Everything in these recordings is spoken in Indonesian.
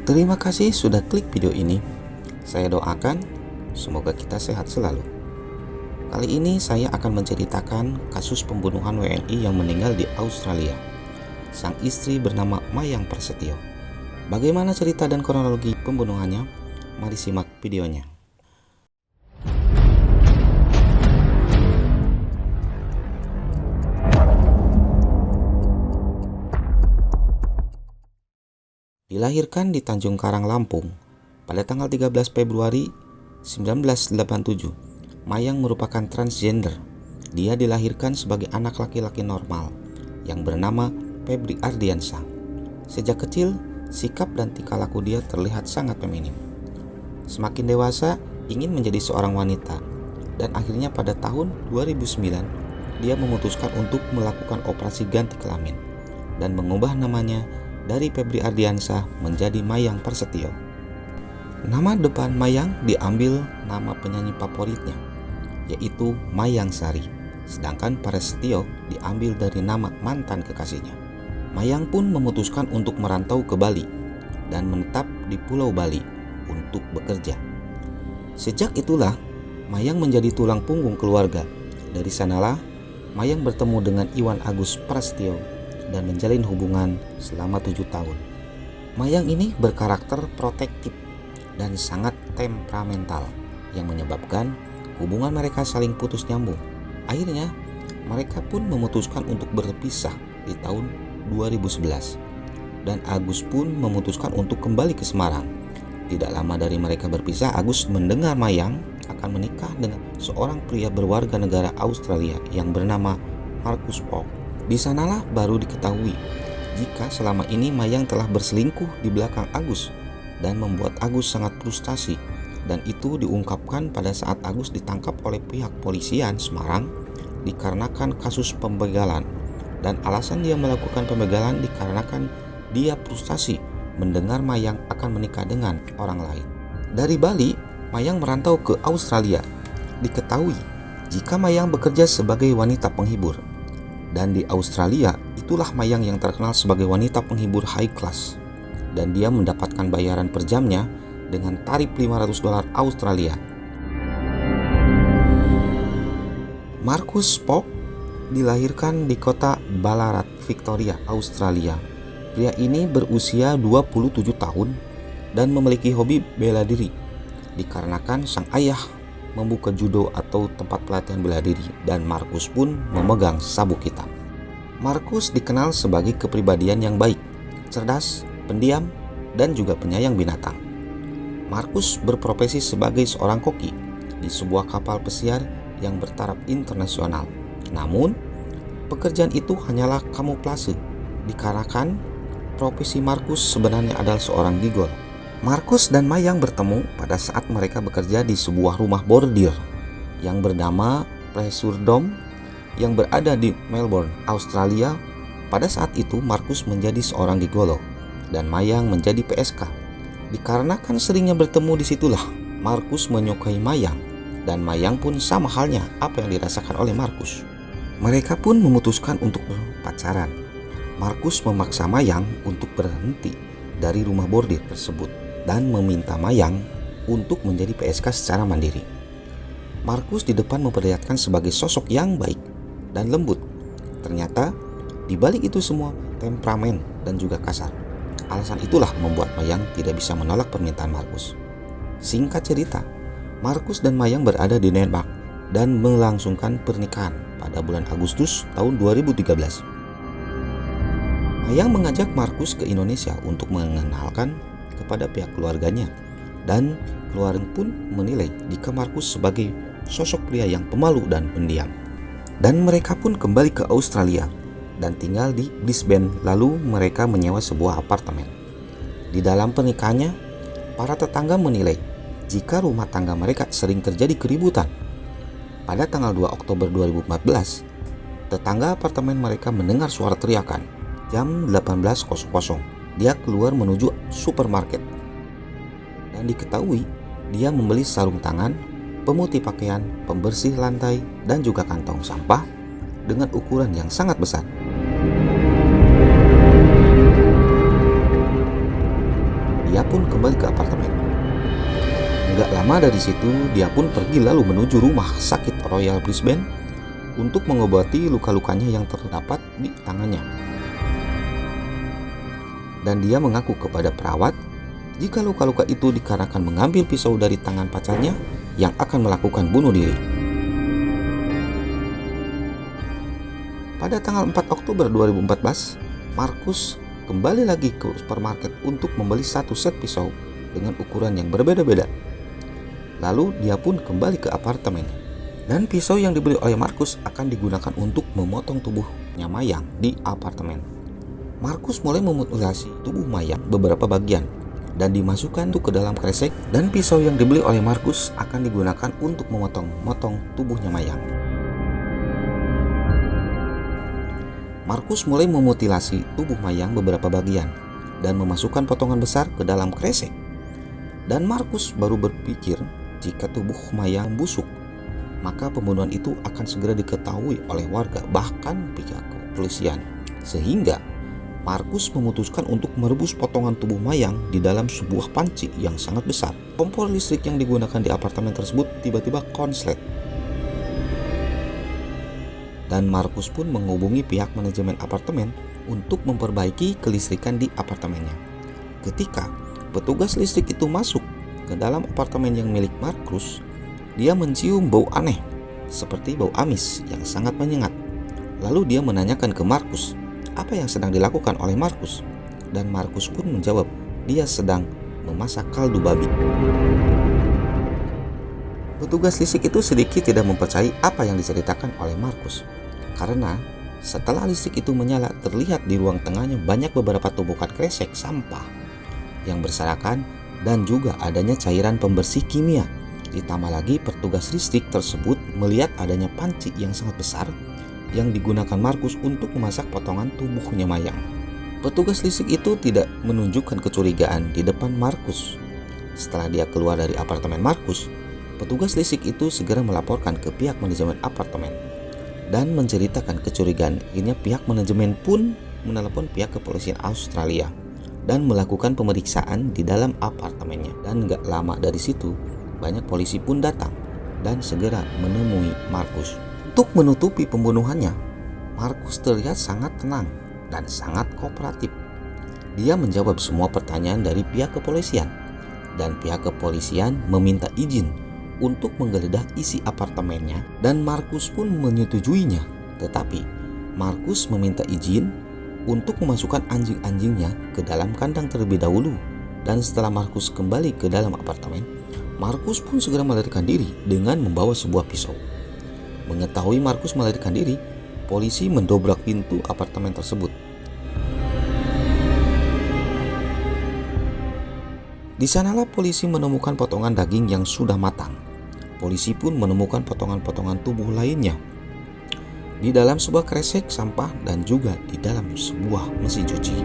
Terima kasih sudah klik video ini. Saya doakan semoga kita sehat selalu. Kali ini saya akan menceritakan kasus pembunuhan WNI yang meninggal di Australia. Sang istri bernama Mayang Prasetyo. Bagaimana cerita dan kronologi pembunuhannya? Mari simak videonya. Dilahirkan di Tanjung Karang, Lampung pada tanggal 13 Februari 1987. Mayang merupakan transgender. Dia dilahirkan sebagai anak laki-laki normal yang bernama Febri Ardiansyah. Sejak kecil, sikap dan tingkah laku dia terlihat sangat feminim. Semakin dewasa, ingin menjadi seorang wanita, dan akhirnya pada tahun 2009, dia memutuskan untuk melakukan operasi ganti kelamin dan mengubah namanya dari Febri Ardiansyah menjadi Mayang Prasetyo. Nama depan Mayang diambil nama penyanyi favoritnya, yaitu Mayang Sari, sedangkan Prasetyo diambil dari nama mantan kekasihnya. Mayang pun memutuskan untuk merantau ke Bali dan menetap di Pulau Bali untuk bekerja. Sejak itulah Mayang menjadi tulang punggung keluarga. Dari sanalah Mayang bertemu dengan Iwan Agus Prasetyo dan menjalin hubungan selama 7 tahun. Mayang ini berkarakter protektif dan sangat temperamental yang menyebabkan hubungan mereka saling putus nyambung. Akhirnya mereka pun memutuskan untuk berpisah di tahun 2011 dan Agus pun memutuskan untuk kembali ke Semarang. Tidak lama dari mereka berpisah, Agus mendengar Mayang akan menikah dengan seorang pria berwarga negara Australia yang bernama Marcus Pock. Di sanalah baru diketahui jika selama ini Mayang telah berselingkuh di belakang Agus dan membuat Agus sangat frustasi, dan itu diungkapkan pada saat Agus ditangkap oleh pihak polisian Semarang dikarenakan kasus pembegalan, dan alasan dia melakukan pembegalan dikarenakan dia frustasi mendengar Mayang akan menikah dengan orang lain. Dari Bali, Mayang merantau ke Australia. Diketahui jika Mayang bekerja sebagai wanita penghibur. Dan di Australia, itulah Mayang yang terkenal sebagai wanita penghibur high class. Dan dia mendapatkan bayaran per jamnya dengan tarif $500 Australia. Marcus Pock dilahirkan di kota Ballarat, Victoria, Australia. Pria ini berusia 27 tahun dan memiliki hobi bela diri, dikarenakan sang ayah membuka judo atau tempat pelatihan bela diri, dan Marcus pun memegang sabuk hitam. Marcus dikenal sebagai kepribadian yang baik, cerdas, pendiam, dan juga penyayang binatang. Marcus berprofesi sebagai seorang koki di sebuah kapal pesiar yang bertaraf internasional. Namun, pekerjaan itu hanyalah kamuflase dikarenakan profesi Marcus sebenarnya adalah seorang gigolo. Marcus dan Mayang bertemu pada saat mereka bekerja di sebuah rumah bordir yang bernama Pleasure Dome yang berada di Melbourne, Australia. Pada saat itu Marcus menjadi seorang gigolo dan Mayang menjadi PSK. Dikarenakan seringnya bertemu disitulah Marcus menyukai Mayang, dan Mayang pun sama halnya apa yang dirasakan oleh Marcus. Mereka pun memutuskan untuk berpacaran. Marcus memaksa Mayang untuk berhenti dari rumah bordir tersebut dan meminta Mayang untuk menjadi PSK secara mandiri. Marcus di depan memperlihatkan sebagai sosok yang baik dan lembut. Ternyata di balik itu semua temperamen dan juga kasar. Alasan itulah membuat Mayang tidak bisa menolak permintaan Marcus. Singkat cerita, Marcus dan Mayang berada di Denmark dan melangsungkan pernikahan pada bulan Agustus tahun 2013. Mayang mengajak Marcus ke Indonesia untuk mengenalkan kepada pihak keluarganya, dan keluarga pun menilai jika Marcus sebagai sosok pria yang pemalu dan pendiam. Dan mereka pun kembali ke Australia dan tinggal di Brisbane, lalu mereka menyewa sebuah apartemen. Di dalam pernikahannya, para tetangga menilai jika rumah tangga mereka sering terjadi keributan. Pada tanggal 2 Oktober 2014, tetangga apartemen mereka mendengar suara teriakan. Jam 18.00, dia keluar menuju supermarket dan diketahui dia membeli sarung tangan, pemutih pakaian, pembersih lantai, dan juga kantong sampah dengan ukuran yang sangat besar. Dia pun kembali ke apartemen. Nggak lama dari situ, dia pun pergi lalu menuju rumah sakit Royal Brisbane untuk mengobati luka-lukanya yang terdapat di tangannya. Dan dia mengaku kepada perawat jika luka-luka itu dikarenakan mengambil pisau dari tangan pacarnya yang akan melakukan bunuh diri. Pada tanggal 4 Oktober 2014, Marcus kembali lagi ke supermarket untuk membeli satu set pisau dengan ukuran yang berbeda-beda. Lalu dia pun kembali ke apartemen. Dan pisau yang dibeli oleh Marcus akan digunakan untuk memotong tubuhnya Mayang di apartemen. Marcus mulai memutilasi tubuh Mayang beberapa bagian dan dimasukkan ke dalam kresek, dan pisau yang dibeli oleh Marcus akan digunakan untuk memotong tubuhnya Mayang. Marcus mulai memutilasi tubuh Mayang beberapa bagian dan memasukkan potongan besar ke dalam kresek. Dan Marcus baru berpikir jika tubuh Mayang membusuk, maka pembunuhan itu akan segera diketahui oleh warga, bahkan pihak kepolisian. Sehingga Marcus memutuskan untuk merebus potongan tubuh Mayang di dalam sebuah panci yang sangat besar. Kompor listrik yang digunakan di apartemen tersebut tiba-tiba konslet. Dan Marcus pun menghubungi pihak manajemen apartemen untuk memperbaiki kelistrikan di apartemennya. Ketika petugas listrik itu masuk ke dalam apartemen yang milik Marcus, dia mencium bau aneh seperti bau amis yang sangat menyengat. Lalu dia menanyakan ke Marcus apa yang sedang dilakukan oleh Marcus, dan Marcus pun menjawab dia sedang memasak kaldu babi. Petugas listrik itu sedikit tidak mempercayai apa yang diceritakan oleh Marcus, karena setelah listrik itu menyala, terlihat di ruang tengahnya banyak beberapa tumpukan kresek sampah yang berserakan dan juga adanya cairan pembersih kimia. Ditambah lagi petugas listrik tersebut melihat adanya panci yang sangat besar yang digunakan Marcus untuk memasak potongan tubuhnya Mayang. Petugas listrik itu tidak menunjukkan kecurigaan di depan Marcus. Setelah dia keluar dari apartemen Marcus, petugas listrik itu segera melaporkan ke pihak manajemen apartemen dan menceritakan kecurigaan. Akhirnya pihak manajemen pun menelepon pihak kepolisian Australia dan melakukan pemeriksaan di dalam apartemennya. Dan gak lama dari situ, banyak polisi pun datang dan segera menemui Marcus. Untuk menutupi pembunuhannya, Marcus terlihat sangat tenang dan sangat kooperatif. Dia menjawab semua pertanyaan dari pihak kepolisian, dan pihak kepolisian meminta izin untuk menggeledah isi apartemennya, dan Marcus pun menyetujuinya. Tetapi Marcus meminta izin untuk memasukkan anjing-anjingnya ke dalam kandang terlebih dahulu. Dan setelah Marcus kembali ke dalam apartemen, Marcus pun segera melarikan diri dengan membawa sebuah pisau. Mengetahui Marcus melarikan diri, polisi mendobrak pintu apartemen tersebut. Di sanalah polisi menemukan potongan daging yang sudah matang. Polisi pun menemukan potongan-potongan tubuh lainnya di dalam sebuah kresek sampah dan juga di dalam sebuah mesin cuci.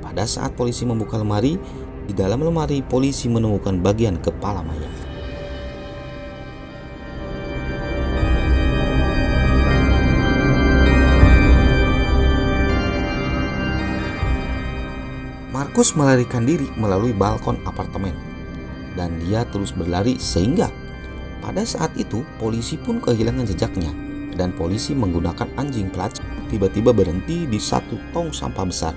Pada saat polisi membuka lemari, di dalam lemari polisi menemukan bagian kepala Mayang. Marcus melarikan diri melalui balkon apartemen, dan dia terus berlari sehingga pada saat itu polisi pun kehilangan jejaknya, dan polisi menggunakan anjing pelacak tiba-tiba berhenti di satu tong sampah besar,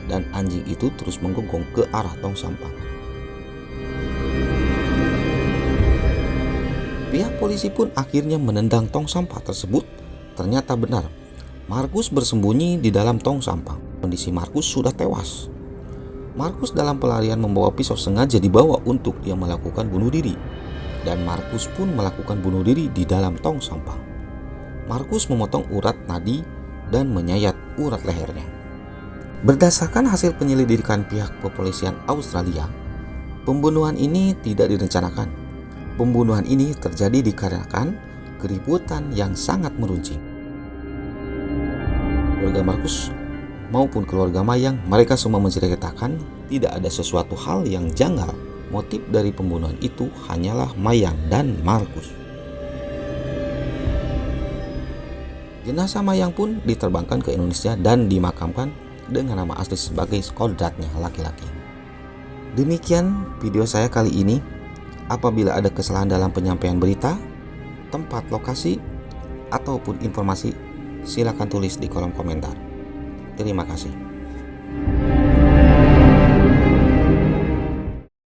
dan anjing itu terus menggonggong ke arah tong sampah. Pihak polisi pun akhirnya menendang tong sampah tersebut. Ternyata benar, Marcus bersembunyi di dalam tong sampah. Kondisi Marcus sudah tewas. Marcus dalam pelarian membawa pisau sengaja dibawa untuk dia melakukan bunuh diri, dan Marcus pun melakukan bunuh diri di dalam tong sampah. Marcus memotong urat nadi dan menyayat urat lehernya. Berdasarkan hasil penyelidikan pihak kepolisian Australia, pembunuhan ini tidak direncanakan. Pembunuhan ini terjadi dikarenakan keributan yang sangat meruncing. Keluarga Marcus maupun keluarga Mayang, mereka semua menceritakan tidak ada sesuatu hal yang janggal. Motif dari pembunuhan itu hanyalah Mayang dan Marcus. Jenazah Mayang pun diterbangkan ke Indonesia dan dimakamkan dengan nama asli sebagai kodratnya laki-laki. Demikian video saya kali ini. Apabila ada kesalahan dalam penyampaian berita, tempat lokasi, ataupun informasi, silakan tulis di kolom komentar. Terima kasih.